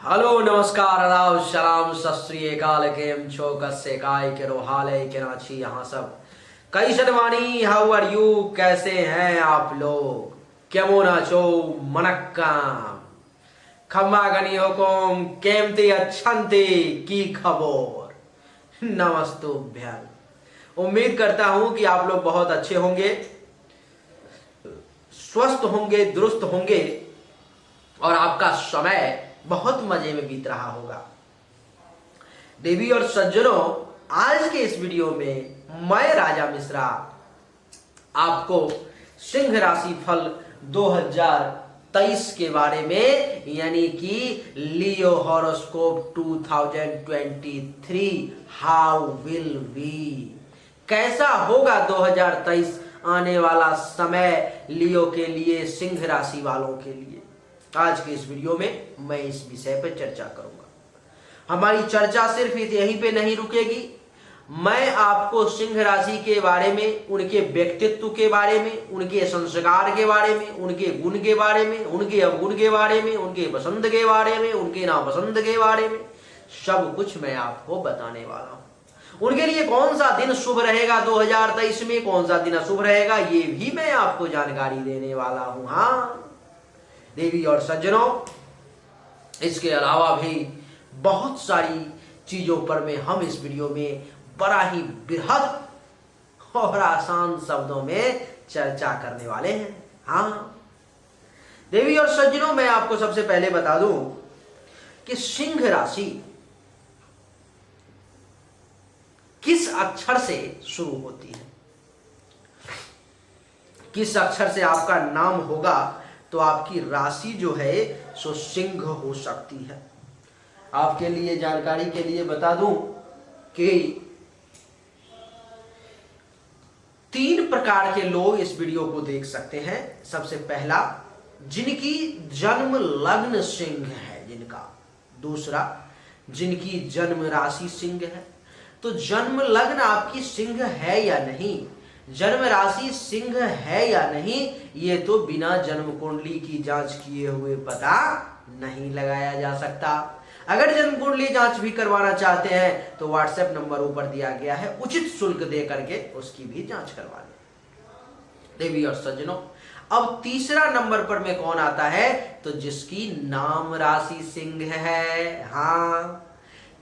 Hello नमस्कार आदाब सलाम सत श्री अकाल केम छो कस्से काय केरो हाल है के नाची यहाँ सब कई शनवानी हाउ आर यू कैसे हैं आप लोग केमन आछो मनक्काम खम्मा गनी हुकुम केमती अच्छंती की खबर नमस्तुभ्यं। उम्मीद करता हूं कि आप लोग बहुत अच्छे होंगे, स्वस्थ होंगे, दुरुस्त होंगे और आपका समय बहुत मजे में बीत रहा होगा। देवी और सज्जनों, आज के इस वीडियो में मैं राजा मिश्रा आपको सिंह राशि फल 2023 के बारे में यानी कि लियो हॉरोस्कोप 2023 हाउ विल बी, कैसा होगा 2023 आने वाला समय लियो के लिए, सिंह राशि वालों के लिए। आज के इस वीडियो में मैं इस विषय पर चर्चा करूंगा। हमारी चर्चा सिर्फ यहीं पे नहीं रुकेगी। मैं आपको सिंह राशि के बारे में, उनके व्यक्तित्व के बारे में, उनके संस्कार के बारे में, उनके गुण के बारे में, उनके अवगुण के बारे में, उनके पसंद के बारे में, उनके नापसंद के बारे में सब कुछ मैं आपको बताने वाला हूं। उनके लिए कौन सा दिन शुभ रहेगा 2023 में, कौन सा दिन अशुभ रहेगा, ये भी मैं आपको जानकारी देने वाला हूं। हाँ देवी और सज्जनों, इसके अलावा भी बहुत सारी चीजों पर में हम इस वीडियो में बड़ा ही बृहद और आसान शब्दों में चर्चा करने वाले हैं। हाँ देवी और सज्जनों, मैं आपको सबसे पहले बता दूं कि सिंह राशि किस अक्षर से शुरू होती है। किस अक्षर से आपका नाम होगा तो आपकी राशि जो है सो सिंह हो सकती है। आपके लिए जानकारी के लिए बता दूं कि 3 प्रकार के लोग इस वीडियो को देख सकते हैं। सबसे पहला, जिनकी जन्म लग्न सिंह है जिनका। दूसरा, जिनकी जन्म राशि सिंह है। तो जन्म लग्न आपकी सिंह है या नहीं, जन्म राशि सिंह है या नहीं, ये तो बिना जन्म कुंडली की जांच किए हुए पता नहीं लगाया जा सकता। अगर जन्म कुंडली जांच भी करवाना चाहते हैं तो व्हाट्सएप नंबर ऊपर दिया गया है, उचित शुल्क दे करके उसकी भी जांच करवा लें। देवी और सज्जनों, अब तीसरा नंबर पर में कौन आता है तो जिसकी नाम राशि सिंह है। हाँ,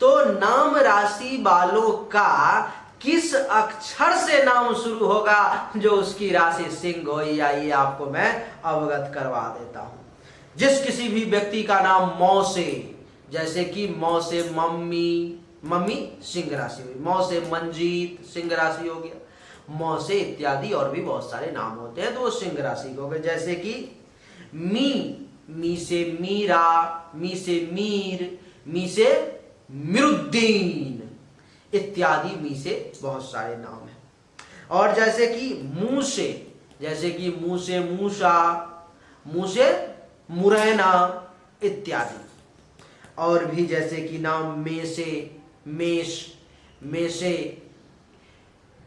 तो नाम राशि वालों का किस अक्षर से नाम शुरू होगा जो उसकी राशि सिंह हो, या ये आपको मैं अवगत करवा देता हूं। जिस किसी भी व्यक्ति का नाम मौ से, जैसे कि मौ से मम्मी, मम्मी सिंह राशि हुई, मौ से मंजीत सिंह राशि हो गया, मौ से इत्यादि और भी बहुत सारे नाम होते हैं तो वो सिंह राशि हो गए। जैसे कि मी से मीरा, मी से मीर, मी से मिरुद्दीन इत्यादि मी से बहुत सारे नाम हैं। और जैसे कि मुंह से, जैसे कि मुंह से मूसा, मुंह से मुरैना इत्यादि। और भी जैसे कि नाम में से मेष, में से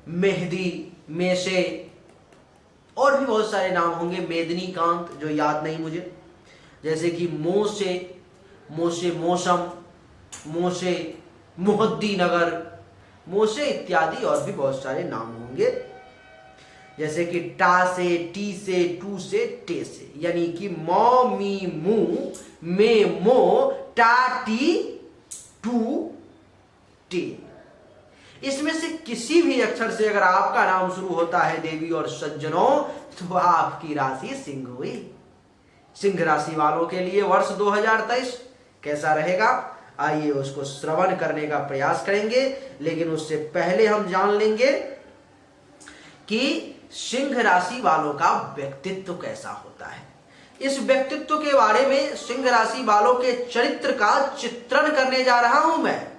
मेहदी, में से और भी बहुत सारे नाम होंगे, मेदनी कांत जो याद नहीं मुझे। जैसे कि मुंह से मौसम, मुंह से मुहद्दी नगर, मोसे इत्यादि और भी बहुत सारे नाम होंगे। जैसे कि टा से, टी से, टू से, टे से, यानी कि मौ मी मू, मे मो, टा टी टू टे। इसमें से किसी भी अक्षर से अगर आपका नाम शुरू होता है देवी और सज्जनों तो आपकी राशि सिंह हुई। सिंह राशि वालों के लिए वर्ष 2023 कैसा रहेगा, आइए उसको श्रवण करने का प्रयास करेंगे। लेकिन उससे पहले हम जान लेंगे कि सिंह राशि वालों का व्यक्तित्व कैसा होता है। इस व्यक्तित्व के बारे में, सिंह राशि वालों के चरित्र का चित्रण करने जा रहा हूं मैं।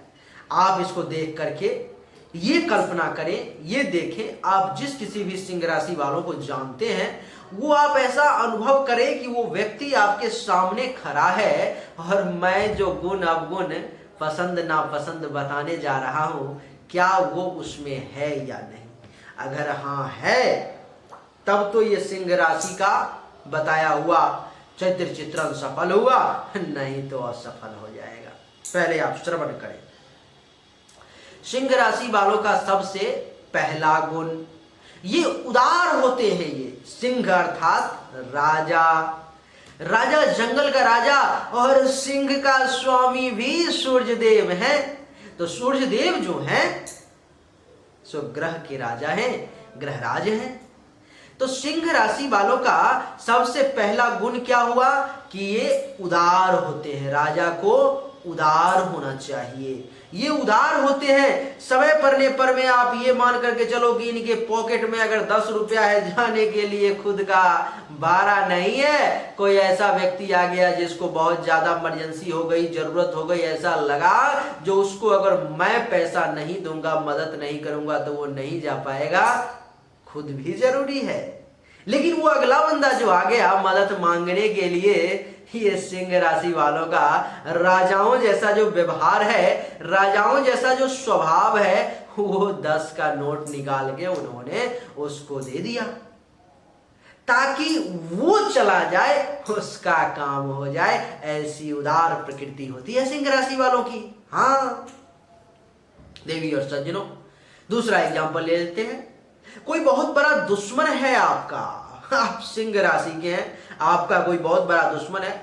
आप इसको देख करके ये कल्पना करें, ये देखें, आप जिस किसी भी सिंह राशि वालों को जानते हैं वो आप ऐसा अनुभव करें कि वो व्यक्ति आपके सामने खड़ा है और मैं जो गुण अवगुण, पसंद नापसंद बताने जा रहा हूं, क्या वो उसमें है या नहीं। अगर हाँ है तब तो ये सिंह राशि का बताया हुआ चरित्र चित्रण सफल हुआ, नहीं तो असफल हो जाएगा। पहले आप श्रवण करें। सिंह राशि वालों का सबसे पहला गुण, ये उदार होते हैं। ये सिंह अर्थात राजा, राजा जंगल का राजा, और सिंह का स्वामी भी सूर्य देव है। तो सूर्य देव जो है सो ग्रह के राजा हैं, ग्रहराज हैं। तो सिंह राशि वालों का सबसे पहला गुण क्या हुआ कि ये उदार होते हैं। राजा को उदार होना चाहिए, ये उदार होते हैं। समय पड़ने पर में आप ये मान करके चलो कि इनके पॉकेट में अगर 10 रुपया है, जाने के लिए खुद का 12 नहीं है। कोई ऐसा व्यक्ति आ गया जिसको बहुत ज्यादा इमरजेंसी हो गई, जरूरत हो गई, ऐसा लगा जो उसको अगर मैं पैसा नहीं दूंगा, मदद नहीं करूंगा तो वो नहीं जा पाएगा। खुद भी जरूरी है, लेकिन वो अगला बंदा जो आ गया मदद मांगने के लिए, ये सिंह राशि वालों का राजाओं जैसा जो व्यवहार है, राजाओं जैसा जो स्वभाव है, वो 10 का नोट निकाल के उन्होंने उसको दे दिया ताकि वो चला जाए, उसका काम हो जाए। ऐसी उदार प्रकृति होती है सिंह राशि वालों की। हाँ देवी और सज्जनों, दूसरा एग्जाम्पल ले लेते हैं। कोई बहुत बड़ा दुश्मन है आपका, आप सिंह राशि के हैं, आपका कोई बहुत बड़ा दुश्मन है,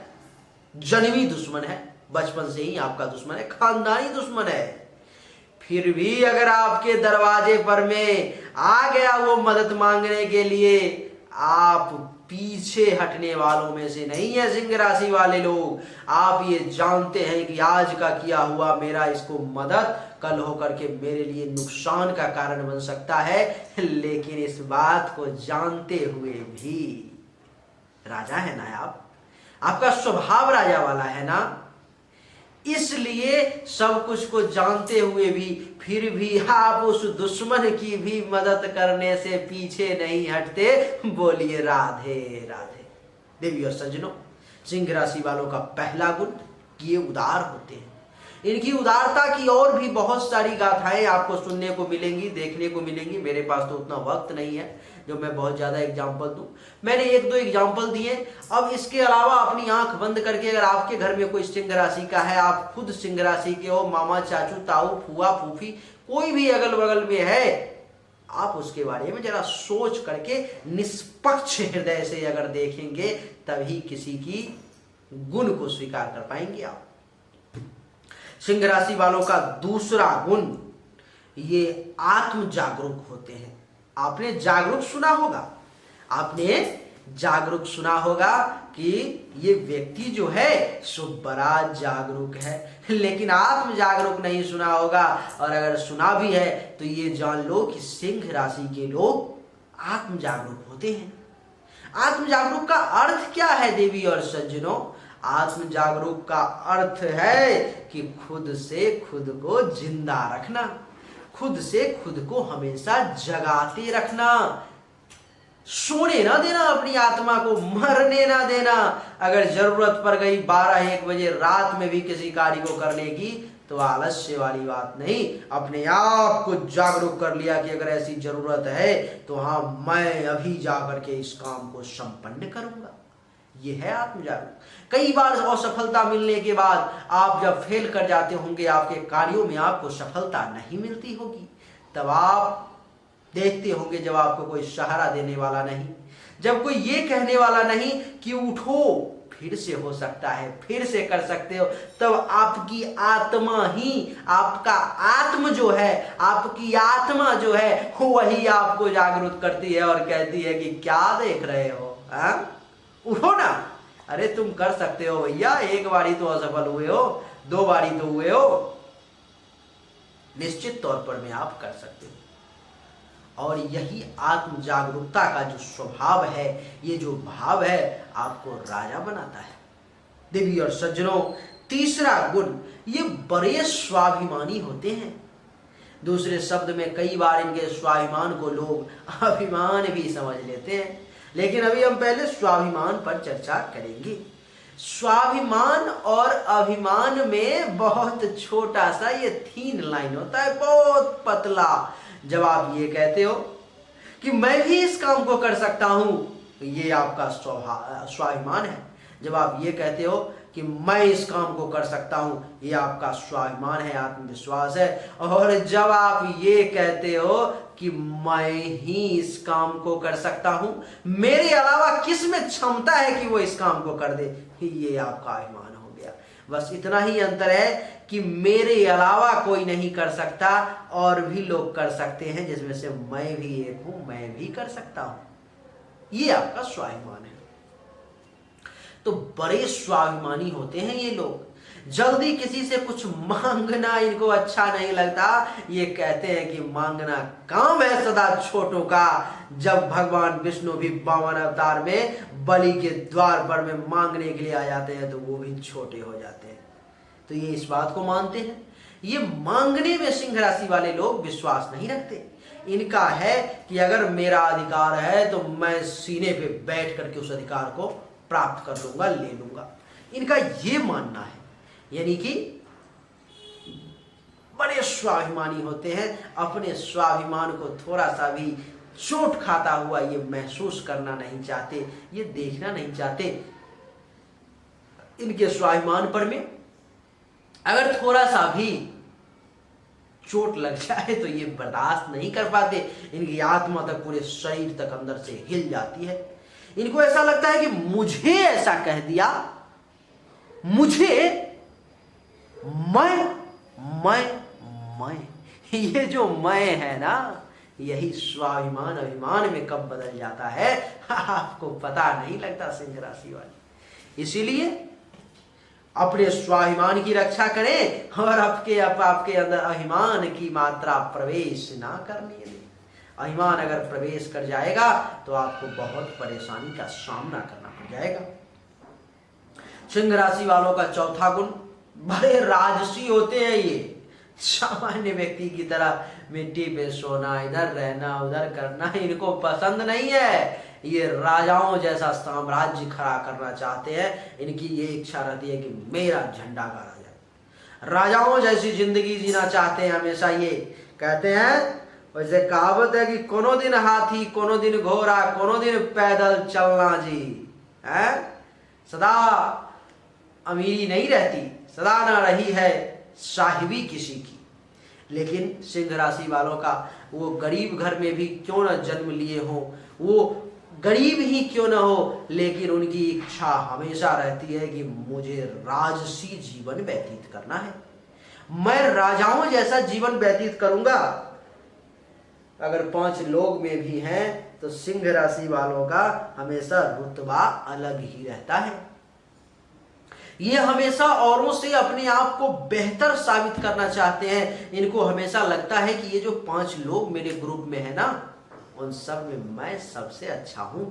जन्मी दुश्मन है, बचपन से ही आपका दुश्मन है, खानदानी दुश्मन है। फिर भी अगर आपके दरवाजे पर में आ गया वो मदद मांगने के लिए, आप पीछे हटने वालों में से नहीं है सिंह राशि वाले लोग। आप ये जानते हैं कि आज का किया हुआ मेरा इसको मदद कल होकर के मेरे लिए नुकसान का कारण बन सकता है, लेकिन इस बात को जानते हुए भी, राजा है ना आप, आपका स्वभाव राजा वाला है ना, इसलिए सब कुछ को जानते हुए भी फिर भी आप उस दुश्मन की भी मदद करने से पीछे नहीं हटते। बोलिए राधे राधे। देवी और सज्जनों, सिंह राशि वालों का पहला गुण ये उदार होते हैं। इनकी उदारता की और भी बहुत सारी गाथाएं आपको सुनने को मिलेंगी, देखने को मिलेंगी। मेरे पास तो उतना वक्त नहीं है जो मैं बहुत ज्यादा एग्जाम्पल दूं। मैंने 1-2 एग्जाम्पल दिए। अब इसके अलावा अपनी आंख बंद करके अगर आपके घर में कोई सिंह राशि का है, आप खुद सिंह राशि के हो, मामा, चाचू, ताऊ, फुआ, फूफी, कोई भी अगल बगल में है, आप उसके बारे में जरा सोच करके निष्पक्ष हृदय से अगर देखेंगे, तभी किसी की गुण को स्वीकार कर पाएंगे आप। सिंह राशि वालों का दूसरा गुण, ये आत्म जागरूक होते हैं। आपने जागरूक सुना होगा, आपने जागरूक सुना होगा कि ये व्यक्ति जो है सो बड़ा जागरूक है, लेकिन आत्म जागरूक नहीं सुना होगा। और अगर सुना भी है तो ये जान लो कि सिंह राशि के लोग आत्म जागरूक होते हैं। आत्म जागरूक का अर्थ क्या है देवी और सज्जनों? आत्म जागरूक का अर्थ है कि खुद से खुद को जिंदा रखना, खुद से खुद को हमेशा जगाते रखना, सोने ना देना, अपनी आत्मा को मरने ना देना। अगर जरूरत पड़ गई 12-1 बजे रात में भी किसी कार्य को करने की, तो आलस्य वाली बात नहीं, अपने आप को जागरूक कर लिया कि अगर ऐसी जरूरत है तो हाँ, मैं अभी जा करके इस काम को संपन्न करूंगा। ये है आत्म जागरूक। कई बार असफलता मिलने के बाद आप जब फेल कर जाते होंगे, आपके कार्यों में आपको सफलता नहीं मिलती होगी, तब आप देखते होंगे जब आपको कोई सहारा देने वाला नहीं, जब कोई ये कहने वाला नहीं कि उठो, फिर से हो सकता है, फिर से कर सकते हो, तब आपकी आत्मा ही, आपका आत्म जो है, आपकी आत्मा जो है, वही आपको जागरूक करती है और कहती है कि क्या देख रहे हो, उठो ना, अरे तुम कर सकते हो भैया, एक बारी तो असफल हुए हो, 2 बारी तो हुए हो, निश्चित तौर पर में आप कर सकते हो। और यही आत्म जागरूकता का जो स्वभाव है, ये जो भाव है, आपको राजा बनाता है। देवी और सज्जनों, तीसरा गुण, ये बड़े स्वाभिमानी होते हैं। दूसरे शब्द में कई बार इनके स्वाभिमान को लोग अभिमान भी समझ लेते हैं, लेकिन अभी हम पहले स्वाभिमान पर चर्चा करेंगे। स्वाभिमान और अभिमान में बहुत छोटा सा ये थीन लाइन होता है, बहुत पतला। जब आप ये कहते हो कि मैं भी इस काम को कर सकता हूं, तो ये आपका स्वाभिमान है। जब आप ये कहते हो कि मैं इस काम को कर सकता हूं, ये आपका स्वाभिमान है, आत्मविश्वास है। और जब आप ये कहते हो कि मैं ही इस काम को कर सकता हूं, मेरे अलावा किस में क्षमता है कि वो इस काम को कर दे, ये आपका अभिमान हो गया। बस इतना ही अंतर है कि मेरे अलावा कोई नहीं कर सकता, और भी लोग कर सकते हैं, जिसमें से मैं भी एक हूं, मैं भी कर सकता हूं। ये आपका स्वाभिमान है। तो बड़े स्वाभिमानी होते हैं ये लोग। जल्दी किसी से कुछ मांगना इनको अच्छा नहीं लगता। ये कहते हैं कि मांगना काम है सदा छोटों का। जब भगवान विष्णु भी 52 अवतार में बलि के द्वार पर में मांगने के लिए आ जाते हैं तो वो भी छोटे हो जाते हैं। तो ये इस बात को मानते हैं। ये मांगने में सिंह राशि वाले लोग विश्वास नहीं रखते। इनका है कि अगर मेरा अधिकार है तो मैं सीने पे बैठ करके उस अधिकार को प्राप्त कर लूंगा, ले लूंगा। इनका ये मानना है। यानी कि बड़े स्वाभिमानी होते हैं। अपने स्वाभिमान को थोड़ा सा भी चोट खाता हुआ ये महसूस करना नहीं चाहते, ये देखना नहीं चाहते। इनके स्वाभिमान पर में अगर थोड़ा सा भी चोट लग जाए तो ये बर्दाश्त नहीं कर पाते। इनकी आत्मा तक, पूरे शरीर तक अंदर से हिल जाती है। इनको ऐसा लगता है कि मुझे ऐसा कह दिया, मुझे मैं ये जो मैं है ना, यही स्वाभिमान अभिमान में कब बदल जाता है आपको पता नहीं लगता सिंह राशि वाले। इसीलिए अपने स्वाभिमान की रक्षा करें और आपके अंदर अभिमान की मात्रा प्रवेश ना करने दें। अभिमान अगर प्रवेश कर जाएगा तो आपको बहुत परेशानी का सामना करना पड़ जाएगा। सिंह राशि वालों का चौथा गुण, बड़े राजसी होते हैं। ये सामान्य व्यक्ति की तरह मिट्टी पे सोना, इधर रहना, उधर करना इनको पसंद नहीं है। ये राजाओं जैसा साम्राज्य खड़ा करना चाहते हैं। इनकी ये इच्छा रहती है कि मेरा झंडा गाड़ा जाए। राजाओं जैसी जिंदगी जीना चाहते हैं। हमेशा ये कहते हैं, वैसे कहावत है कि कोनो दिन हाथी, कोनो दिन घोड़ा, कोनो दिन पैदल चलना जी है। सदा अमीरी नहीं रहती, सदा ना रही है साहिबी किसी की। लेकिन सिंह राशि वालों का, वो गरीब घर में भी क्यों न जन्म लिए हो, वो गरीब ही क्यों न हो, लेकिन उनकी इच्छा हमेशा रहती है कि मुझे राजसी जीवन व्यतीत करना है, मैं राजाओं जैसा जीवन व्यतीत करूंगा। अगर 5 लोग में भी हैं तो सिंह राशि वालों का हमेशा रुतबा अलग ही रहता है। ये हमेशा औरों से अपने आप को बेहतर साबित करना चाहते हैं। इनको हमेशा लगता है कि ये जो 5 लोग मेरे ग्रुप में है ना, उन सब में मैं सबसे अच्छा हूं।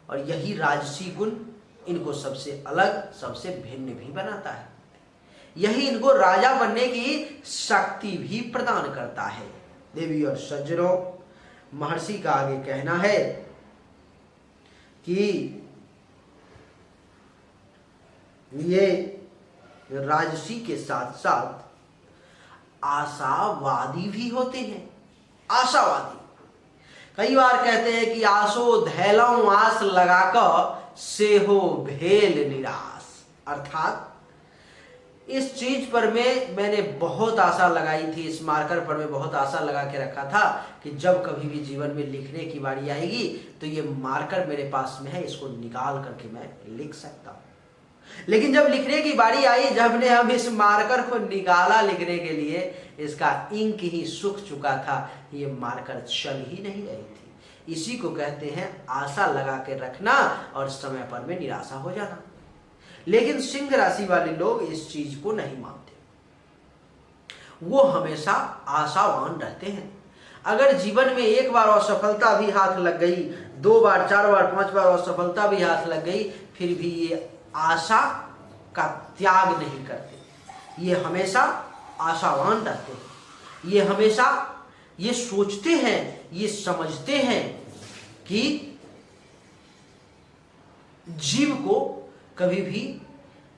और यही राजसी गुण इनको सबसे अलग, सबसे भिन्न भी बनाता है। यही इनको राजा बनने की शक्ति भी प्रदान करता है। देवी और सज्जनों, महर्षि का आगे कहना है कि ये राजसी के साथ साथ आशावादी भी होते हैं। आशावादी कई बार कहते हैं कि आसो धैलौ आस लगाकर से हो भेल निराश। अर्थात इस चीज पर मैंने बहुत आशा लगाई थी, इस मार्कर पर मैं बहुत आशा लगा के रखा था कि जब कभी भी जीवन में लिखने की बारी आएगी तो ये मार्कर मेरे पास में है, इसको निकाल करके मैं लिख सकता हूं। लेकिन जब लिखने की बारी आई, जब ने हम इस मार्कर को निकाला लिखने के लिए, इसका इंक ही सूख चुका था, ये मार्कर चल ही नहीं रही थी। इसी को कहते हैं आशा लगा के रखना और समय पर में निराशा हो जाना। लेकिन सिंह राशि वाले लोग इस चीज को नहीं मानते। वो हमेशा आशावान रहते हैं। अगर जीवन में एक बार असफलता भी हाथ लग गई, 2 बार, 4 बार, 5 बार असफलता भी हाथ लग गई, फिर भी ये आशा का त्याग नहीं करते। ये हमेशा आशावान रहते हैं। ये हमेशा ये सोचते हैं, ये समझते हैं कि जीव को कभी भी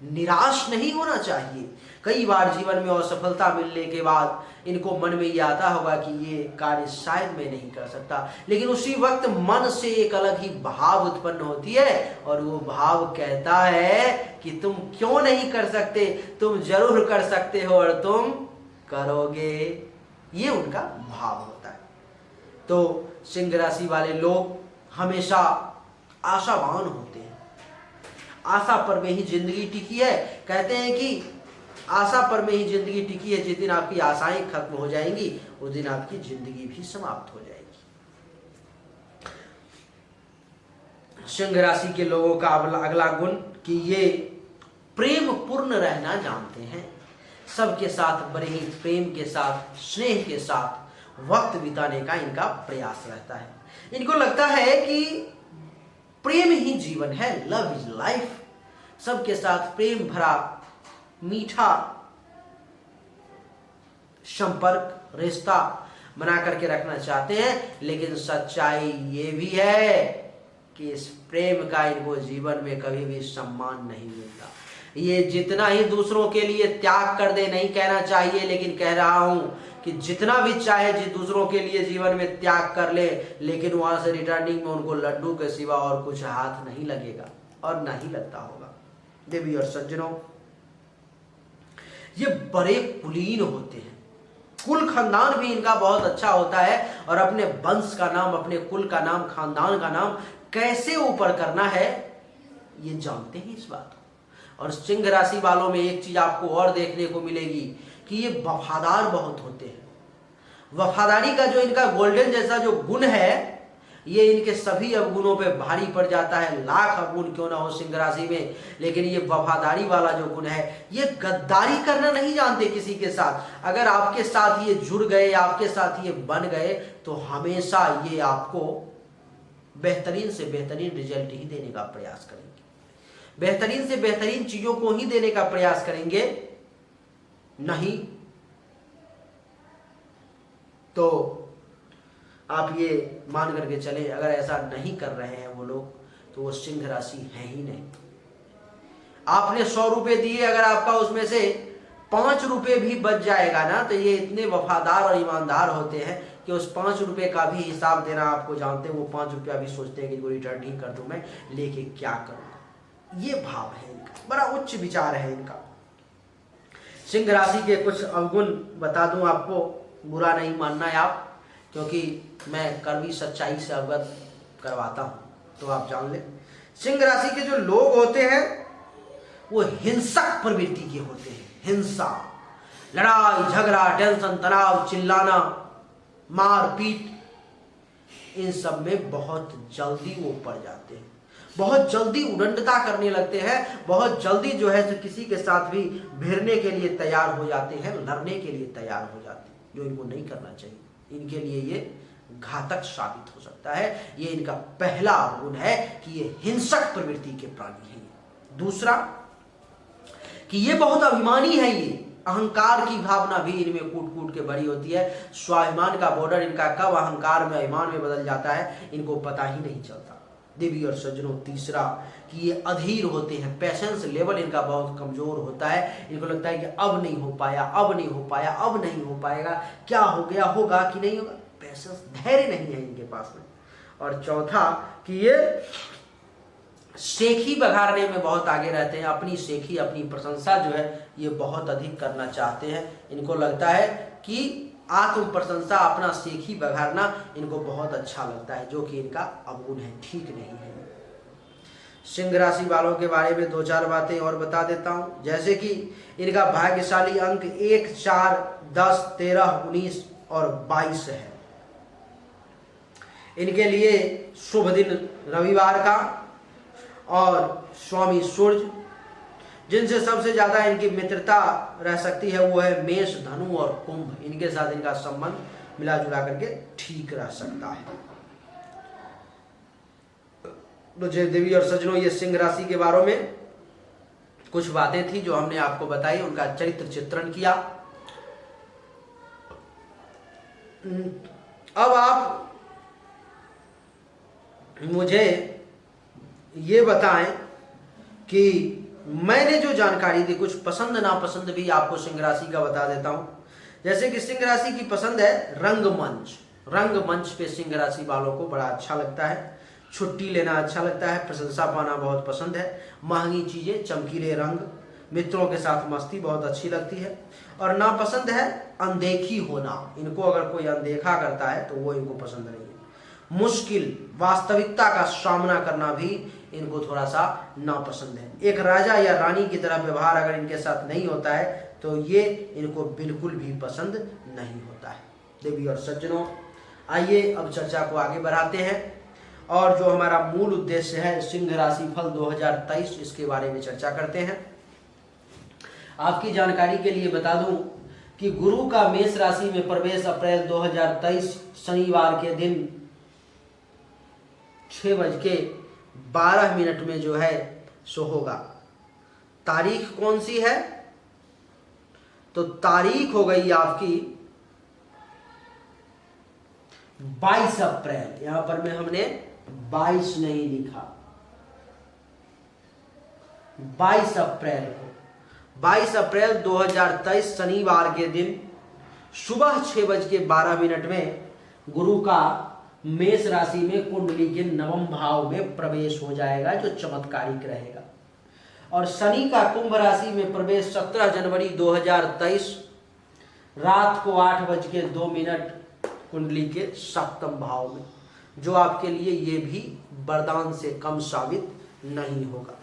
निराश नहीं होना चाहिए। कई बार जीवन में असफलता मिलने के बाद इनको मन में ये आता होगा कि ये कार्य शायद मैं नहीं कर सकता, लेकिन उसी वक्त मन से एक अलग ही भाव उत्पन्न होती है और वो भाव कहता है कि तुम क्यों नहीं कर सकते, तुम जरूर कर सकते हो और तुम करोगे। ये उनका भाव होता है। तो सिंह राशि वाले लोग हमेशा आशावान होते हैं। आशा पर में ही जिंदगी टिकी है। कहते हैं कि आशा पर में ही जिंदगी टिकी है। जिस दिन आपकी आशाएं खत्म हो जाएंगी उस दिन आपकी जिंदगी भी समाप्त हो जाएगी। सिंह राशि के लोगों का अगला गुण कि ये प्रेम पूर्ण रहना जानते हैं। सबके साथ बड़े ही प्रेम के साथ, स्नेह के साथ वक्त बिताने का इनका प्रयास रहता है। इनको लगता है कि प्रेम ही जीवन है, लव इज लाइफ। सबके साथ प्रेम भरा मीठा संपर्क, रिश्ता बना करके रखना चाहते हैं, लेकिन सच्चाई ये भी है कि इस प्रेम का इनको जीवन में कभी भी सम्मान नहीं मिलता। ये जितना ही दूसरों के लिए त्याग कर दे, नहीं कहना चाहिए लेकिन कह रहा हूं कि जितना भी चाहे दूसरों के लिए जीवन में त्याग कर ले, लेकिन वहां से रिटर्निंग में उनको लड्डू के सिवा और कुछ हाथ नहीं लगेगा और नहीं लगता होगा। देवी और सज्जनों, ये बड़े कुलीन होते हैं। कुल खानदान भी इनका बहुत अच्छा होता है और अपने वंश का नाम, अपने कुल का नाम, खानदान का नाम कैसे ऊपर करना है ये जानते हैं इस बात को। और सिंह राशि वालों में एक चीज आपको और देखने को मिलेगी कि ये वफादार बहुत होते हैं। वफादारी का जो इनका गोल्डन जैसा जो गुण है, ये इनके सभी अवगुणों पे भारी पड़ जाता है। लाख अवगुण क्यों ना हो सिंह राशि में, लेकिन ये वफादारी वाला जो गुण है, ये गद्दारी करना नहीं जानते किसी के साथ। अगर आपके साथ ये जुड़ गए, आपके साथ ये बन गए, तो हमेशा ये आपको बेहतरीन से बेहतरीन रिजल्ट ही देने का प्रयास करेंगे, बेहतरीन से बेहतरीन चीजों को ही देने का प्रयास करेंगे। नहीं तो आप ये मान करके चले, अगर ऐसा नहीं कर रहे हैं वो लोग, तो वो सिंह राशि है ही नहीं। आपने 100 रुपए दिए, अगर आपका उसमें से 5 रुपए भी बच जाएगा ना, तो ये इतने वफादार और ईमानदार होते हैं कि उस 5 रुपए का भी हिसाब देना आपको जानते हैं। वो 5 रुपया भी सोचते हैं कि कोई रिटर्न नहीं कर दूं, मैं लेके क्या करूंगा। ये भाव है इनका, बड़ा उच्च विचार है इनका। सिंह राशि के कुछ अवगुण बता दूं आपको, बुरा नहीं मानना है आप, क्योंकि मैं कड़वी सच्चाई से अवगत करवाता हूं तो आप जान लें। सिंह राशि के जो लोग होते हैं वो हिंसक प्रवृत्ति के होते हैं। हिंसा, लड़ाई झगड़ा, टेंशन, तनाव, चिल्लाना, मारपीट, इन सब में बहुत जल्दी वो पड़ जाते हैं। बहुत जल्दी उदंडता करने लगते हैं, बहुत जल्दी जो है तो किसी के साथ भी भिड़ने के लिए तैयार हो जाते हैं, लड़ने के लिए तैयार हो जाते हैं, जो इनको नहीं करना चाहिए। इनके लिए ये घातक साबित हो सकता है। ये इनका पहला गुण है कि ये हिंसक प्रवृत्ति के प्राणी हैं। दूसरा कि ये बहुत अभिमानी है। ये अहंकार की भावना भी इनमें कूट कूट के भरी होती है। स्वाभिमान का बॉर्डर इनका कब अहंकार में, अभिमान में बदल जाता है इनको पता ही नहीं चलता। देवी और सज्जनों, तीसरा कि ये अधीर होते हैं। पेशेंस लेवल इनका बहुत कमजोर होता है। इनको लगता है कि अब नहीं हो पाया, अब नहीं हो पाया, अब नहीं हो पाएगा, क्या हो गया, होगा कि नहीं होगा। पेशेंस, धैर्य नहीं है इनके पास में। और चौथा कि ये सेखी बघाड़ने में बहुत आगे रहते हैं। अपनी सेखी, अपनी प्रशंसा जो है ये बहुत अधिक करना चाहते हैं। इनको लगता है कि आत्म प्रशंसा, अपना सेखी बघाड़ना इनको बहुत अच्छा लगता है, जो कि इनका अवगुण है, ठीक नहीं है। सिंह राशि वालों के बारे में 2-4 बातें और बता देता हूं। जैसे कि इनका भाग्यशाली अंक 1, 4, 10, 13, 19 और 22 है। इनके लिए शुभ दिन रविवार का और स्वामी सूर्य। जिनसे सबसे ज्यादा इनकी मित्रता रह सकती है वो है मेष, धनु और कुंभ। इनके साथ इनका संबंध मिला जुला करके ठीक रह सकता है। तो जय देवी और सज्जनों, ये सिंह राशि के बारे में कुछ बातें थी जो हमने आपको बताई, उनका चरित्र चित्रण किया। अब आप मुझे ये बताएं कि मैंने जो जानकारी दी, कुछ पसंद नापसंद भी आपको सिंह राशि का बता देता हूं। जैसे कि सिंह राशि की पसंद है रंगमंच। रंगमंच पे सिंह राशि वालों को बड़ा अच्छा लगता है, छुट्टी लेना अच्छा लगता है, प्रशंसा पाना बहुत पसंद है, महंगी चीजें, चमकीले रंग, मित्रों के साथ मस्ती बहुत अच्छी लगती है। और नापसंद है अनदेखी होना। इनको अगर कोई अनदेखा करता है तो वो इनको पसंद नहीं है। मुश्किल, वास्तविकता का सामना करना भी इनको थोड़ा सा नापसंद है। एक राजा या रानी की तरह व्यवहार अगर इनके साथ नहीं होता है तो ये इनको बिल्कुल भी पसंद नहीं होता है। देवी और सज्जनों, आइए अब चर्चा को आगे बढ़ाते हैं और जो हमारा मूल उद्देश्य है सिंह राशि फल 2023, इसके बारे में चर्चा करते हैं। आपकी जानकारी के लिए बता दूं कि गुरु का मेष राशि में प्रवेश अप्रैल 2023 शनिवार के दिन 6:12 में जो है सो होगा। तारीख कौन सी है? तो तारीख हो गई आपकी 22 अप्रैल। यहां पर में हमने 22 नहीं लिखा, 22 अप्रैल को, 22 अप्रैल 2023 शनिवार के दिन सुबह 6:12 में गुरु का मेष राशि में कुंडली के नवम भाव में प्रवेश हो जाएगा, जो चमत्कारिक रहेगा। और शनि का कुंभ राशि में प्रवेश 17 जनवरी 2023 रात को 8:02 कुंडली के सप्तम भाव में, जो आपके लिए ये भी वरदान से कम साबित नहीं होगा।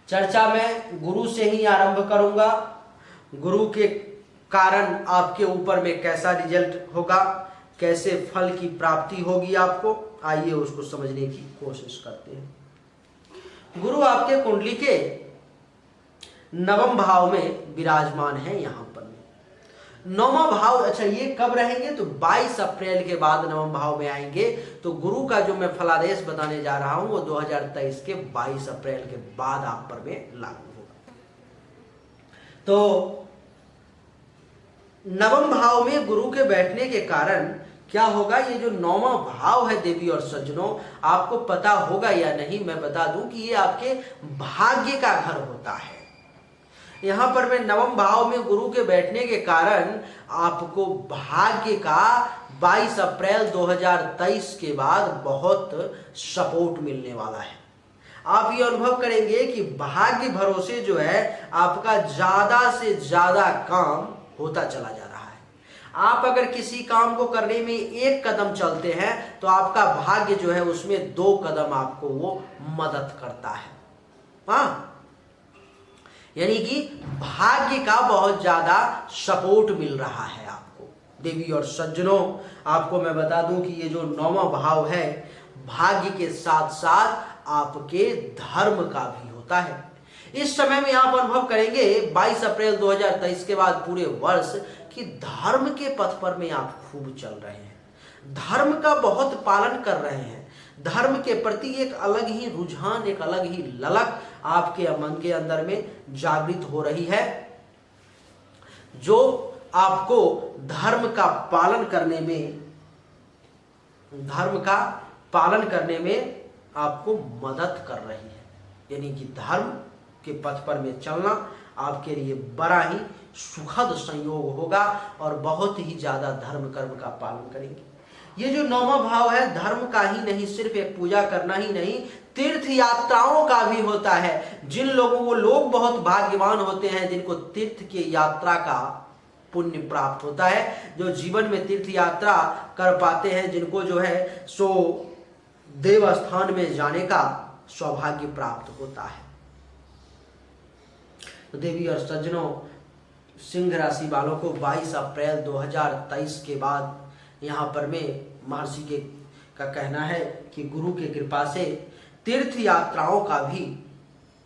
चर्चा में गुरु से ही आरंभ करूंगा। गुरु के कारण आपके ऊपर में कैसा रिजल्ट होगा, कैसे फल की प्राप्ति होगी आपको, आइए उसको समझने की कोशिश करते हैं। गुरु आपके कुंडली के नवम भाव में विराजमान है। यहां पर नौवां भाव, अच्छा ये कब रहेंगे? तो 22 अप्रैल के बाद नवम भाव में आएंगे। तो गुरु का जो मैं फलादेश बताने जा रहा हूं वो 2023 के 22 अप्रैल के बाद आप पर में लागू होगा। तो नवम भाव में गुरु के बैठने के कारण क्या होगा? ये जो नौवां भाव है देवी और सज्जनों, आपको पता होगा या नहीं मैं बता दूं कि ये आपके भाग्य का घर होता है। यहां पर में नवम भाव में गुरु के बैठने के कारण आपको भाग्य का 22 अप्रैल 2023 के बाद बहुत सपोर्ट मिलने वाला है। आप ये अनुभव करेंगे कि भाग्य भरोसे जो है आपका ज्यादा से ज्यादा काम होता चला जा रहा है। आप अगर किसी काम को करने में 1 कदम चलते हैं तो आपका भाग्य जो है उसमें 2 कदम आपको वो मदद करता है। हाँ, यानी कि भाग्य का बहुत ज्यादा सपोर्ट मिल रहा है आपको। देवी और सज्जनों, आपको मैं बता दूं कि ये जो नौवां भाव है भाग्य के साथ साथ आपके धर्म का भी होता है। इस समय में आप अनुभव करेंगे 22 अप्रैल 2023 के बाद पूरे वर्ष कि धर्म के पथ पर में आप खूब चल रहे हैं, धर्म का बहुत पालन कर रहे हैं, धर्म के प्रति एक अलग ही रुझान, एक अलग ही ललक आपके मन के अंदर में जागृत हो रही है, जो आपको धर्म का पालन करने में आपको मदद कर रही है। यानी कि धर्म के पथ पर में चलना आपके लिए बड़ा ही सुखद संयोग होगा और बहुत ही ज्यादा धर्म कर्म का पालन करेंगे। ये जो नौवां भाव है धर्म का ही नहीं, सिर्फ एक पूजा करना ही नहीं, तीर्थ यात्राओं का भी होता है। जिन लोगों को, लोग बहुत भाग्यवान होते हैं जिनको तीर्थ की यात्रा का पुण्य प्राप्त होता है, जो जीवन में तीर्थ यात्रा कर पाते हैं, जिनको जो है सो देव स्थान में जाने का सौभाग्य प्राप्त होता है। तो देवी और सज्जनों, सिंह राशि वालों को 22 अप्रैल 2023 के बाद यहाँ पर में महर्षि का कहना है कि गुरु की कृपा से तीर्थ यात्राओं का भी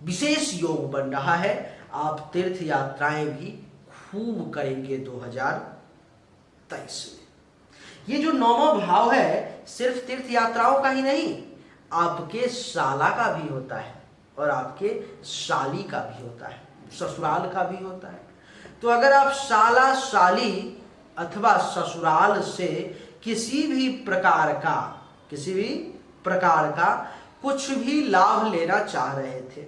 विशेष योग बन रहा है। आप तीर्थ यात्राएं भी खूब करेंगे 2023 में। ये जो नौवां भाव है सिर्फ तीर्थ यात्राओं का ही नहीं, आपके साला का भी होता है और आपके साली का भी होता है, ससुराल का भी होता है। तो अगर आप साला, साली अथवा ससुराल से किसी भी प्रकार का कुछ भी लाभ लेना चाह रहे थे,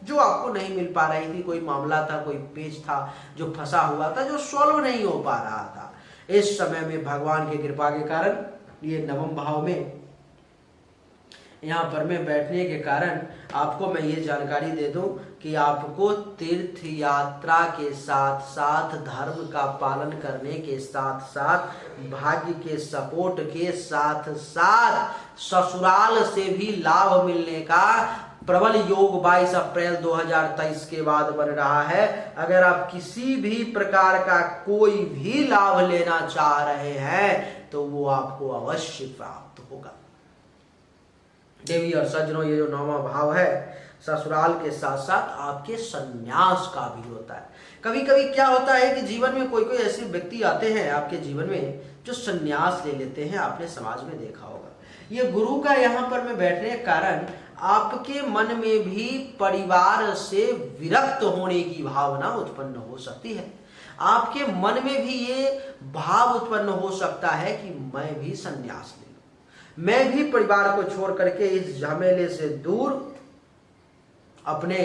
जो आपको नहीं मिल पा रही थी, कोई मामला था, कोई पेच था जो फंसा हुआ था, जो सॉल्व नहीं हो पा रहा था। इस समय में भगवान की कृपा के कारण, ये नवम भाव में यहाँ पर में बैठने के कारण आपको मैं ये जानकारी दे दूं कि आपको तीर्थ यात्रा के साथ साथ धर्म का पालन करने के साथ साथ भाग्य के सपोर्ट के साथ साथ ससुराल से भी लाभ मिलने का प्रबल योग 22 अप्रैल 2023 के बाद बन रहा है। अगर आप किसी भी प्रकार का कोई भी लाभ लेना चाह रहे हैं तो वो आपको अवश्य प्राप्त होगा। देवी और सज्जनों, ये जो नौवां भाव है ससुराल के साथ साथ आपके संन्यास का भी होता है। कभी कभी क्या होता है कि जीवन में कोई कोई ऐसे व्यक्ति आते हैं आपके जीवन में जो संन्यास ले लेते हैं, आपने समाज में देखा होगा। ये गुरु का यहाँ पर में बैठने के कारण आपके मन में भी परिवार से विरक्त होने की भावना उत्पन्न हो सकती है। आपके मन में भी ये भाव उत्पन्न हो सकता है कि मैं भी संन्यास ले लूं, मैं भी परिवार को छोड़ करके इस झमेले से दूर अपने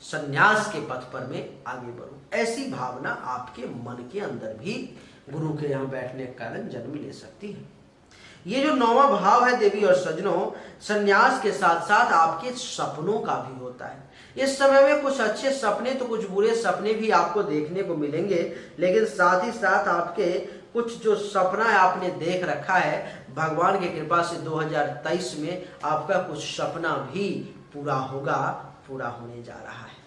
संन्यास के पथ पर में आगे बढ़ूं। ऐसी भावना आपके मन के अंदर भी गुरु के यहां बैठने के कारण जन्म ले सकती है। ये जो नौवां भाव है देवी और सज्जनों, संन्यास के साथ साथ आपके सपनों का भी होता है। इस समय में कुछ अच्छे सपने तो कुछ बुरे सपने भी आपको देखने को मिलेंगे, लेकिन साथ ही साथ आपके कुछ जो सपना आपने देख रखा है, भगवान की कृपा से 2023 में आपका कुछ सपना भी पूरा होगा, पूरा होने जा रहा है।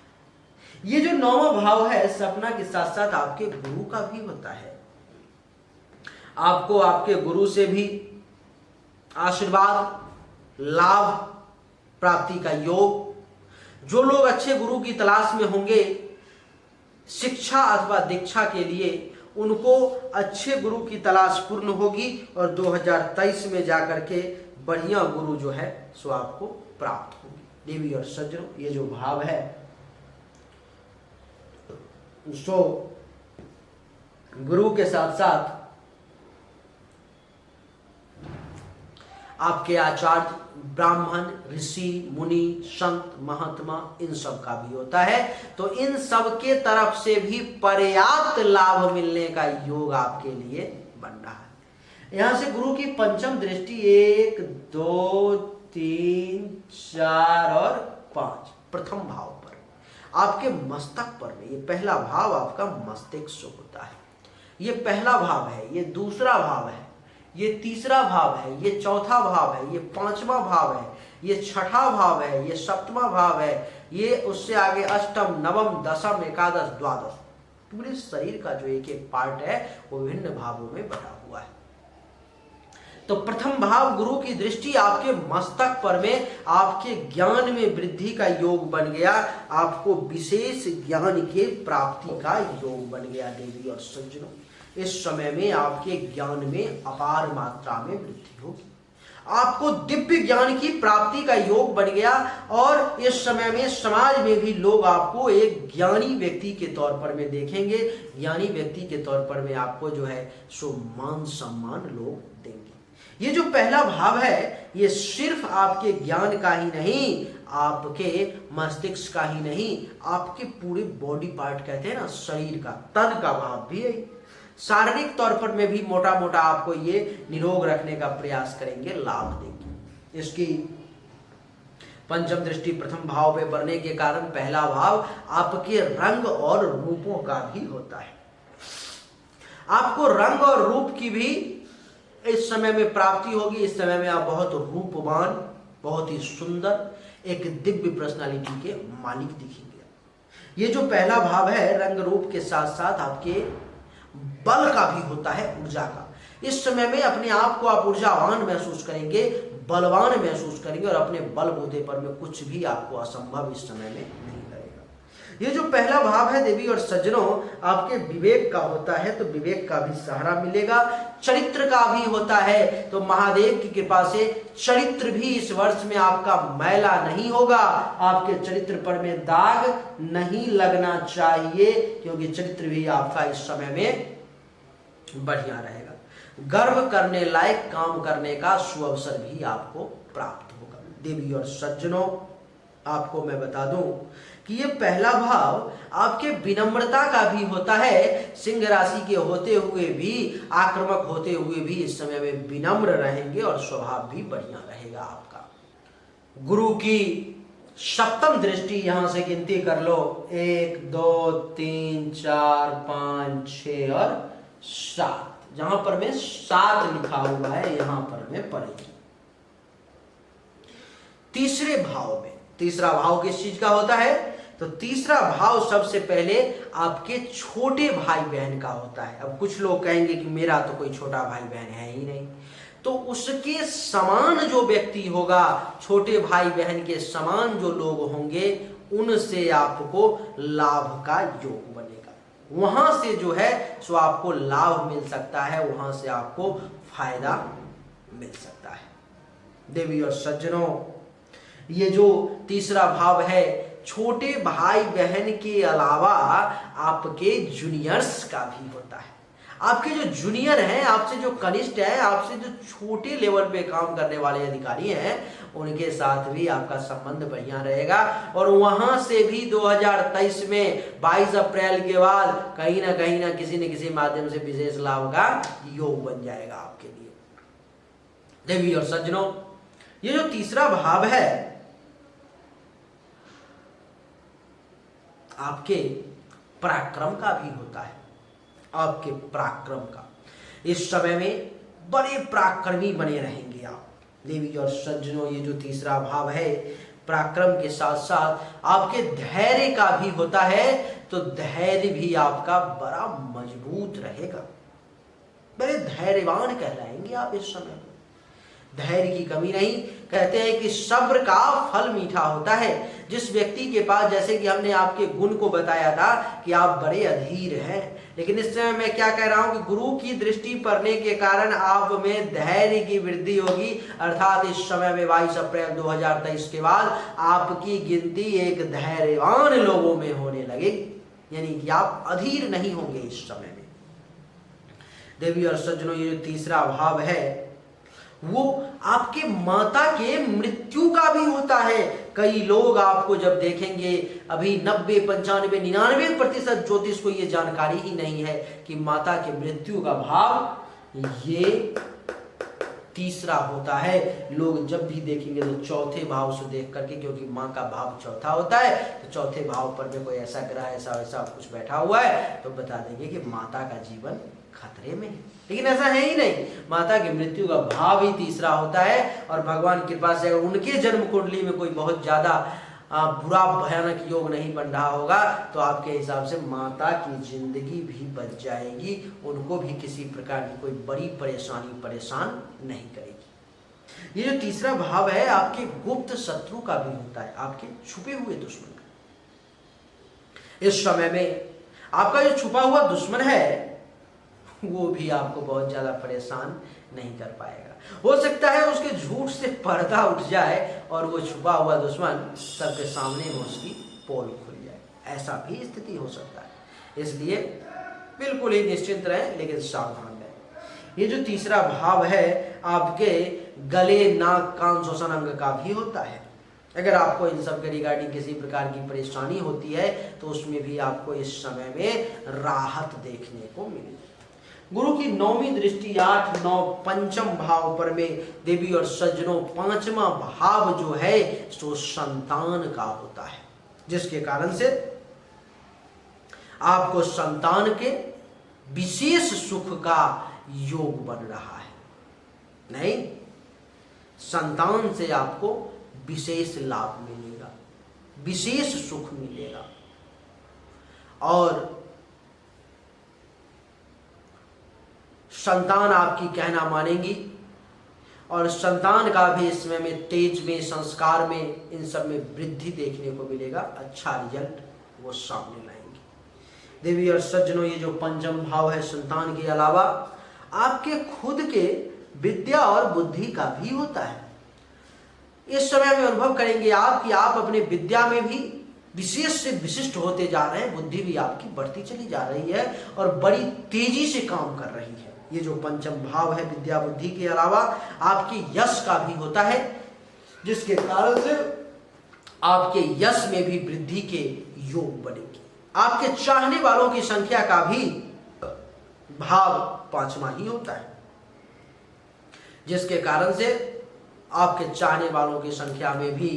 ये जो नौवां भाव है सपना के साथ साथ आपके गुरु का भी होता है। आपको आपके गुरु से भी आशीर्वाद, लाभ प्राप्ति का योग। जो लोग अच्छे गुरु की तलाश में होंगे शिक्षा अथवा दीक्षा के लिए, उनको अच्छे गुरु की तलाश पूर्ण होगी और 2023 में जाकर के बढ़िया गुरु जो है सो आपको प्राप्त होगी। देवी और सज्जनों, ये जो भाव है सो गुरु के साथ साथ आपके आचार्य, ब्राह्मण, ऋषि, मुनि, संत, महात्मा, इन सब का भी होता है। तो इन सब के तरफ से भी पर्याप्त लाभ मिलने का योग आपके लिए बन रहा है। यहां से गुरु की पंचम दृष्टि 1, 2, 3, 4 और 5 प्रथम भाव पर, आपके मस्तक पर में। ये पहला भाव आपका मस्तिष्क होता है। ये पहला भाव है, ये दूसरा भाव है, ये तीसरा भाव है, ये चौथा भाव है, ये पांचवा भाव है, ये छठा भाव है, ये सप्तमा भाव है, ये उससे आगे अष्टम, नवम, दशम, एकादश, द्वादश। पूरे शरीर का जो एक एक पार्ट है वो विभिन्न भावों में बटा हुआ है। तो प्रथम भाव गुरु की दृष्टि आपके मस्तक पर में आपके ज्ञान में वृद्धि का योग बन गया, आपको विशेष ज्ञान के प्राप्ति का योग बन गया। देवी और सज्जनों, इस समय में आपके ज्ञान में अपार मात्रा में वृद्धि होगी, आपको दिव्य ज्ञान की प्राप्ति का योग बन गया और इस समय में समाज में भी लोग आपको एक ज्ञानी व्यक्ति के तौर पर में देखेंगे। ज्ञानी व्यक्ति के तौर पर में आपको जो है सो मान सम्मान लोग देंगे। ये जो पहला भाव है ये सिर्फ आपके ज्ञान का ही नहीं, आपके मस्तिष्क का ही नहीं, आपके पूरे बॉडी पार्ट कहते हैं ना, शरीर का, तन का भाव भी है। शारीरिक तौर पर में भी मोटा मोटा आपको ये निरोग रखने का प्रयास करेंगे, लाभ देंगे। इसकी पंचम दृष्टि प्रथम भाव में बढ़ने के कारण पहला भाव आपके रंग और रूपों का भी होता है। आपको रंग और रूप की भी इस समय में प्राप्ति होगी। इस समय में आप बहुत रूपवान, बहुत ही सुंदर, एक दिव्य पर्सनालिटी के मालिक दिखेंगे। ये जो पहला भाव है रंग रूप के साथ साथ आपके बल का भी होता है, ऊर्जा का। इस समय में अपने आप को आप ऊर्जावान महसूस करेंगे, बलवान महसूस करेंगे और अपने बल बूते पर में कुछ भी आपको असंभव इस समय में नहीं लगेगा। ये जो पहला भाव है देवी और सज्जनों आपके विवेक का होता है, तो विवेक का भी सहारा मिलेगा। चरित्र का भी होता है, तो महादेव की कृपा से चरित्र भी इस वर्ष में आपका मैला नहीं होगा, आपके चरित्र पर में दाग नहीं लगना चाहिए, क्योंकि चरित्र भी आपका इस समय में बढ़िया रहेगा। गर्व करने लायक काम करने का सुअवसर भी आपको प्राप्त होगा। देवी और सज्जनों, आपको मैं बता दूं कि ये पहला भाव आपके विनम्रता का भी होता है। सिंह राशि के होते हुए भी, आक्रामक होते हुए भी इस समय में विनम्र रहेंगे और स्वभाव भी बढ़िया रहेगा आपका। गुरु की सप्तम दृष्टि यहां से गिनती कर लो, 1 2 3 4 5 6 और 7, जहां पर में 7 लिखा हुआ है यहां पर में पड़ेगी। तीसरे भाव में, तीसरा भाव किस चीज का होता है? तो तीसरा भाव सबसे पहले आपके छोटे भाई बहन का होता है। अब कुछ लोग कहेंगे कि मेरा तो कोई छोटा भाई बहन है ही नहीं, तो उसके समान जो व्यक्ति होगा, छोटे भाई बहन के समान जो लोग होंगे, उनसे आपको लाभ का योग बनेगा। वहां से जो है सो आपको लाभ मिल सकता है, वहां से आपको फायदा मिल सकता है। देवी और सज्जनों, ये जो तीसरा भाव है, छोटे भाई बहन के अलावा आपके जूनियर्स का भी होता है। आपके जो जूनियर हैं, आपसे जो कनिष्ठ है, आपसे जो छोटे लेवल पे काम करने वाले अधिकारी हैं, उनके साथ भी आपका संबंध बढ़िया रहेगा। और वहां से भी 2023 में 22 अप्रैल के बाद कहीं ना किसी न किसी माध्यम से विशेष लाभ का योग बन जाएगा आपके लिए। देवी और सज्जनों, ये जो तीसरा भाव है आपके पराक्रम का भी होता है, आपके पराक्रम का। इस समय में बड़े पराक्रमी बने रहेंगे आप। देवी और सज्जनों, ये जो तीसरा भाव है, पराक्रम के साथ साथ आपके धैर्य का भी होता है, तो धैर्य भी आपका बड़ा मजबूत रहेगा। बड़े धैर्यवान कहलाएंगे आप इस समय में, धैर्य की कमी नहीं। कहते हैं कि सब्र का फल मीठा होता है। जिस व्यक्ति के पास, जैसे कि हमने आपके गुण को बताया था कि आप बड़े अधीर हैं, लेकिन इस समय मैं क्या कह रहा हूं कि गुरु की दृष्टि पड़ने के कारण आप में धैर्य की वृद्धि होगी। अर्थात इस समय में 22 अप्रैल 2023 के बाद आपकी गिनती एक धैर्यवान लोगों में होने लगेगी, यानी कि आप अधीर नहीं होंगे इस समय में। देवी और सज्जनों, ये जो तीसरा भाव है वो आपके माता के मृत्यु का भी होता है। कई लोग आपको जब देखेंगे, अभी 90 95 99% ज्योतिष को ये जानकारी ही नहीं है कि माता के मृत्यु का भाव ये तीसरा होता है। लोग जब भी देखेंगे तो चौथे भाव से देख करके, क्योंकि माँ का भाव चौथा होता है, तो चौथे भाव पर में कोई ऐसा ग्रह ऐसा वैसा कुछ बैठा हुआ है तो बता देंगे कि माता का जीवन खतरे में है। लेकिन ऐसा है ही नहीं, माता की मृत्यु का भाव ही तीसरा होता है। और भगवान की कृपा से अगर उनके जन्म कुंडली में कोई बहुत ज्यादा बुरा भयानक योग नहीं बन रहा होगा तो आपके हिसाब से माता की जिंदगी भी बच जाएगी, उनको भी किसी प्रकार की कोई बड़ी परेशानी परेशान नहीं करेगी। ये जो तीसरा भाव है आपके गुप्त शत्रु का भी होता है, आपके छुपे हुए दुश्मन का। इस समय में आपका जो छुपा हुआ दुश्मन है वो भी आपको बहुत ज्यादा परेशान नहीं कर पाएगा। हो सकता है उसके झूठ से पर्दा उठ जाए और वो छुपा हुआ दुश्मन सबके सामने में उसकी पोल खुल जाए, ऐसा भी स्थिति हो सकता है। इसलिए बिल्कुल ही निश्चिंत रहें, लेकिन सावधान रहें। ये जो तीसरा भाव है आपके गले, नाक, कान, श्वसन अंग का भी होता है। अगर आपको इन सब के रिगार्डिंग किसी प्रकार की परेशानी होती है तो उसमें भी आपको इस समय में राहत देखने को मिलेगी। गुरु की 9वीं दृष्टि 8 9 पंचम भाव पर में देवी और सज्जनों, पांचवा भाव जो है सो संतान का होता है, जिसके कारण से आपको संतान के विशेष सुख का योग बन रहा है। नहीं, संतान से आपको विशेष लाभ मिलेगा, विशेष सुख मिलेगा। और संतान आपकी कहना मानेंगी और संतान का भी इस समय में तेज में, संस्कार में, इन सब में वृद्धि देखने को मिलेगा। अच्छा रिजल्ट वो सामने लाएंगी। देवी और सज्जनों, ये जो पंचम भाव है संतान के अलावा आपके खुद के विद्या और बुद्धि का भी होता है। इस समय में अनुभव करेंगे आप कि आप अपने विद्या में भी विशेष से विशिष्ट होते जा रहे हैं, बुद्धि भी आपकी बढ़ती चली जा रही है और बड़ी तेजी से काम कर रही है। ये जो पंचम भाव है विद्या बुद्धि के अलावा आपकी यश का भी होता है, जिसके कारण से आपके यश में भी वृद्धि के योग बनेंगे। आपके चाहने वालों की संख्या का भी भाव 5वां ही होता है, जिसके कारण से आपके चाहने वालों की संख्या में भी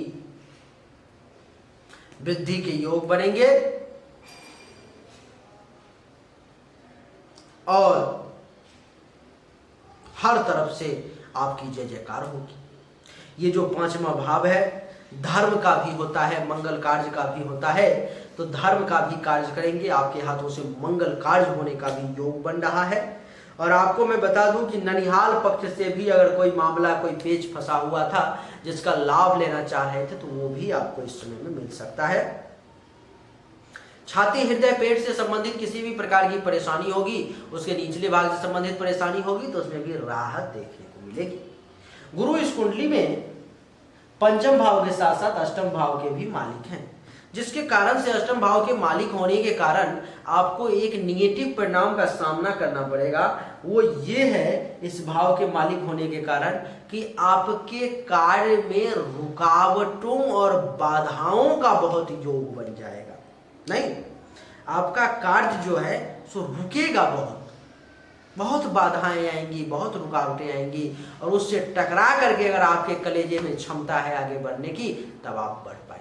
वृद्धि के योग बनेंगे और हर तरफ से आपकी जय जयकार होगी। ये जो 5वां भाव है धर्म का भी होता है, मंगल कार्य का भी होता है, तो धर्म का भी कार्य करेंगे, आपके हाथों से मंगल कार्य होने का भी योग बन रहा है। और आपको मैं बता दूं कि ननिहाल पक्ष से भी अगर कोई मामला, कोई पेच फंसा हुआ था जिसका लाभ लेना चाह रहे थे, तो वो भी आपको इस समय में मिल सकता है। छाती, हृदय, पेट से संबंधित किसी भी प्रकार की परेशानी होगी, उसके निचले भाग से संबंधित परेशानी होगी, तो उसमें भी राहत देखने को मिलेगी। गुरु इस कुंडली में 5म भाव के साथ साथ 8म भाव के भी मालिक हैं, जिसके कारण से 8म भाव के मालिक होने के कारण आपको एक निगेटिव परिणाम का सामना करना पड़ेगा। वो ये है इस भाव के मालिक होने के कारण कि आपके कार्य में रुकावटों और बाधाओं का बहुत योग बन जाएगा। नहीं, आपका कार्य जो है सो रुकेगा, बहुत बाधाएं आएंगी, बहुत रुकावटें आएंगी, और उससे टकरा करके अगर आपके कलेजे में क्षमता है आगे बढ़ने की, तब आप बढ़ पाएंगे।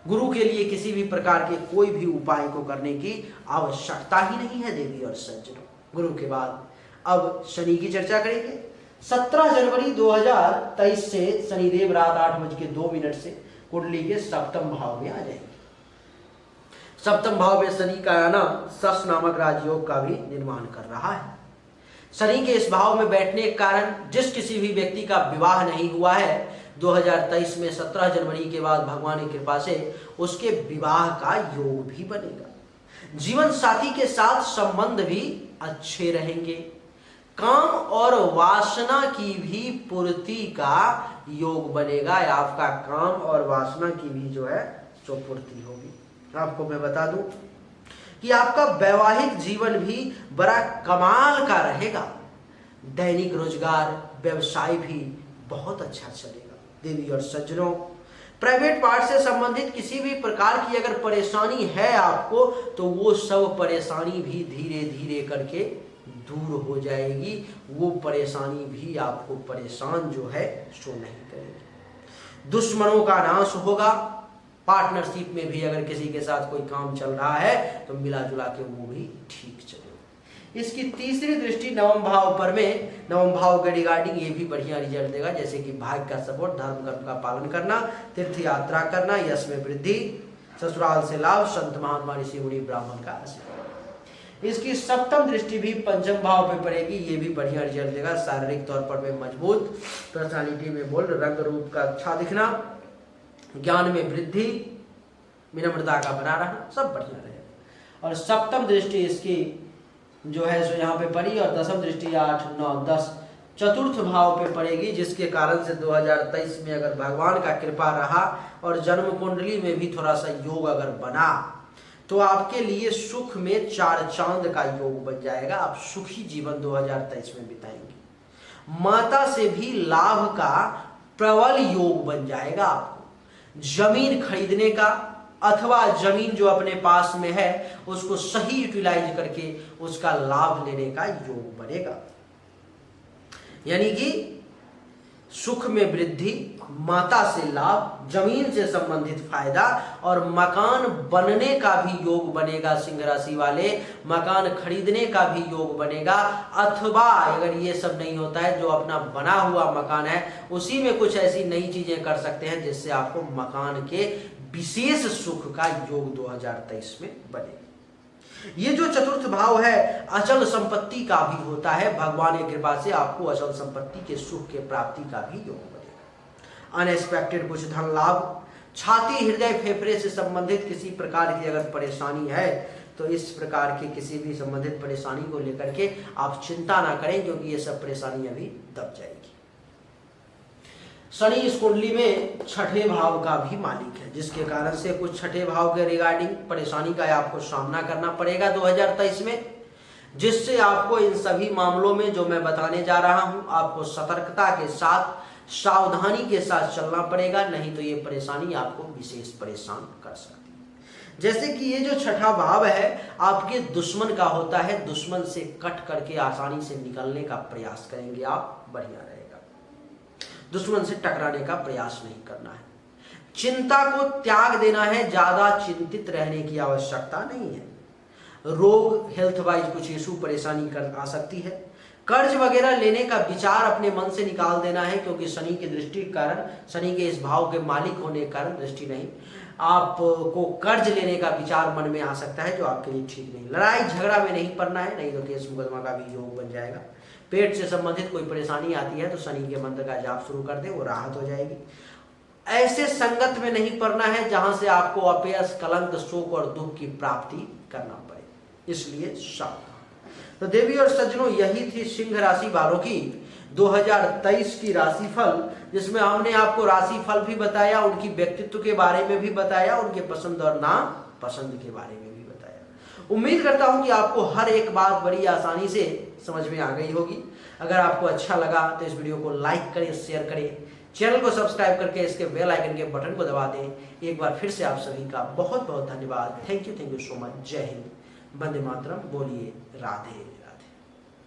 गुरु के लिए किसी भी प्रकार के कोई भी उपाय को करने की आवश्यकता ही नहीं है देवी और सज्जनों। गुरु के बाद अब शनि की चर्चा करेंगे। 17 जनवरी 2023 से शनिदेव रात 8:02 से कुंडली के 7म भाव में आ जाएंगे। 7म भाव में शनि का आना शश नामक राजयोग का भी निर्माण कर रहा है। शनि के इस भाव में बैठने के कारण जिस किसी भी व्यक्ति का विवाह नहीं हुआ है 2023 में 17 जनवरी के बाद भगवान की कृपा से उसके विवाह का योग भी बनेगा। जीवन साथी के साथ संबंध भी अच्छे रहेंगे। काम और वासना की भी पूर्ति का योग बनेगा। आपका काम और वासना की भी जो है सो पूर्ति होगी। आपको मैं बता दूं कि आपका वैवाहिक जीवन भी बड़ा कमाल का रहेगा। दैनिक रोजगार, व्यवसाय भी बहुत अच्छा चलेगा। देवी और सज्जनों, प्राइवेट पार्ट से संबंधित किसी भी प्रकार की अगर परेशानी है आपको, तो वो सब परेशानी भी धीरे धीरे करके दूर हो जाएगी। वो परेशानी भी आपको परेशान जो है सो नहीं करेगी। दुश्मनों का नाश होगा। पार्टनरशिप में भी अगर किसी के साथ कोई काम चल रहा है तो मिला जुला के वो भी ठीक चलेगा। इसकी तीसरी दृष्टि 9म भाव पर में, 9म भाव के रिगार्डिंग ये भी बढ़िया रिजल्ट देगा, जैसे कि भाग्य का सपोर्ट, धर्म कर्म का पालन करना, तीर्थ यात्रा करना, यश में वृद्धि, ससुराल से लाभ, संत महात्मा ऋषि मुनि ब्राह्मण का आशीर्वाद। इसकी 7म दृष्टि भी 5म भाव पे पड़ेगी, ये भी बढ़िया रिजल्ट देगा। शारीरिक तौर पर में मजबूत, पर्सनालिटी में बोल्ड, रंग रूप का अच्छा दिखना, ज्ञान में वृद्धि, विनम्रता का बना रहना, सब बढ़िया रहेगा। और 7म दृष्टि इसकी जो है सो यहाँ पे पड़ी, और 10म दृष्टि 8, 9, 10 चतुर्थ भाव पे पड़ेगी, जिसके कारण से 2023 में अगर भगवान का कृपा रहा और जन्म कुंडली में भी थोड़ा सा योग अगर बना, तो आपके लिए सुख में 4 चांद का योग बन जाएगा। आप सुखी जीवन 2023 में बिताएंगे। माता से भी लाभ का प्रबल योग बन जाएगा। आपको जमीन खरीदने का अथवा जमीन जो अपने पास में है उसको सही यूटिलाइज करके उसका लाभ लेने का योग बनेगा। यानी कि सुख में वृद्धि, माता से लाभ, जमीन से संबंधित फायदा और मकान बनने का भी योग बनेगा। सिंह राशि वाले मकान खरीदने का भी योग बनेगा। अथवा अगर ये सब नहीं होता है, जो अपना बना हुआ मकान है उसी में कुछ ऐसी नई चीजें कर सकते हैं जिससे आपको मकान के विशेष सुख का योग 2023 में बनेगा। ये जो चतुर्थ भाव है अचल संपत्ति का भी होता है। भगवान की कृपा से आपको अचल संपत्ति के सुख के प्राप्ति का भी योग बनेगा। अनएक्सपेक्टेड कुछ धन लाभ, छाती, हृदय, फेफड़े से संबंधित किसी प्रकार की अगर परेशानी है तो इस प्रकार के किसी भी संबंधित परेशानी को लेकर के आप चिंता ना करें, क्योंकि ये सब परेशानी अभी दब जाएगी। शनि इस कुंडली में 6ठे भाव का भी मालिक है, जिसके कारण से कुछ 6ठे भाव के रिगार्डिंग परेशानी का आपको सामना करना पड़ेगा 2023 में, जिससे आपको इन सभी मामलों में जो मैं बताने जा रहा हूं आपको सतर्कता के साथ सावधानी के साथ चलना पड़ेगा, नहीं तो ये परेशानी आपको विशेष परेशान कर सकती है। जैसे कि ये जो छठा भाव है आपके दुश्मन का होता है, दुश्मन से कट करके आसानी से निकलने का प्रयास करेंगे आप, बढ़िया रहेगा। दुश्मन से टकराने का प्रयास नहीं करना है। चिंता को त्याग देना है, ज्यादा चिंतित रहने की आवश्यकता नहीं है। रोग हेल्थ वाइज कुछ इशू परेशानी कर आ सकती है। कर्ज वगैरह लेने का विचार अपने मन से निकाल देना है, क्योंकि शनि की दृष्टि के कारण, शनि के इस भाव के मालिक होने के कारण, दृष्टि नहीं, आपको कर्ज लेने का विचार मन में आ सकता है, जो आपके लिए ठीक नहीं। लड़ाई झगड़ा में नहीं पड़ना है, नहीं तो केस मुकदमा का भी योग बन जाएगा। पेट से संबंधित कोई परेशानी आती है तो शनि के मंत्र का जाप शुरू कर दे, वो राहत हो जाएगी। ऐसे संगत में नहीं पड़ना है जहां से आपको अपयश, कलंक, शोक और दुख की प्राप्ति करना पड़े, इसलिए सावधान। तो देवी और सज्जनों, यही थी सिंह राशि वालों की 2023 की राशिफल, जिसमें हमने आपको राशिफल भी बताया, उनकी व्यक्तित्व के बारे में भी बताया, उनके पसंद और नापसंद के बारे में भी बताया। उम्मीद करता हूं कि आपको हर एक बात बड़ी आसानी से समझ में आ गई होगी। अगर आपको अच्छा लगा तो इस वीडियो को लाइक करें, शेयर करें, चैनल को सब्सक्राइब करके इसके बेल आइकन के बटन को दबा दें। एक बार फिर से आप सभी का बहुत बहुत धन्यवाद। Thank you so much. जय हिंद, वंदे मातरम। बोलिए राधे।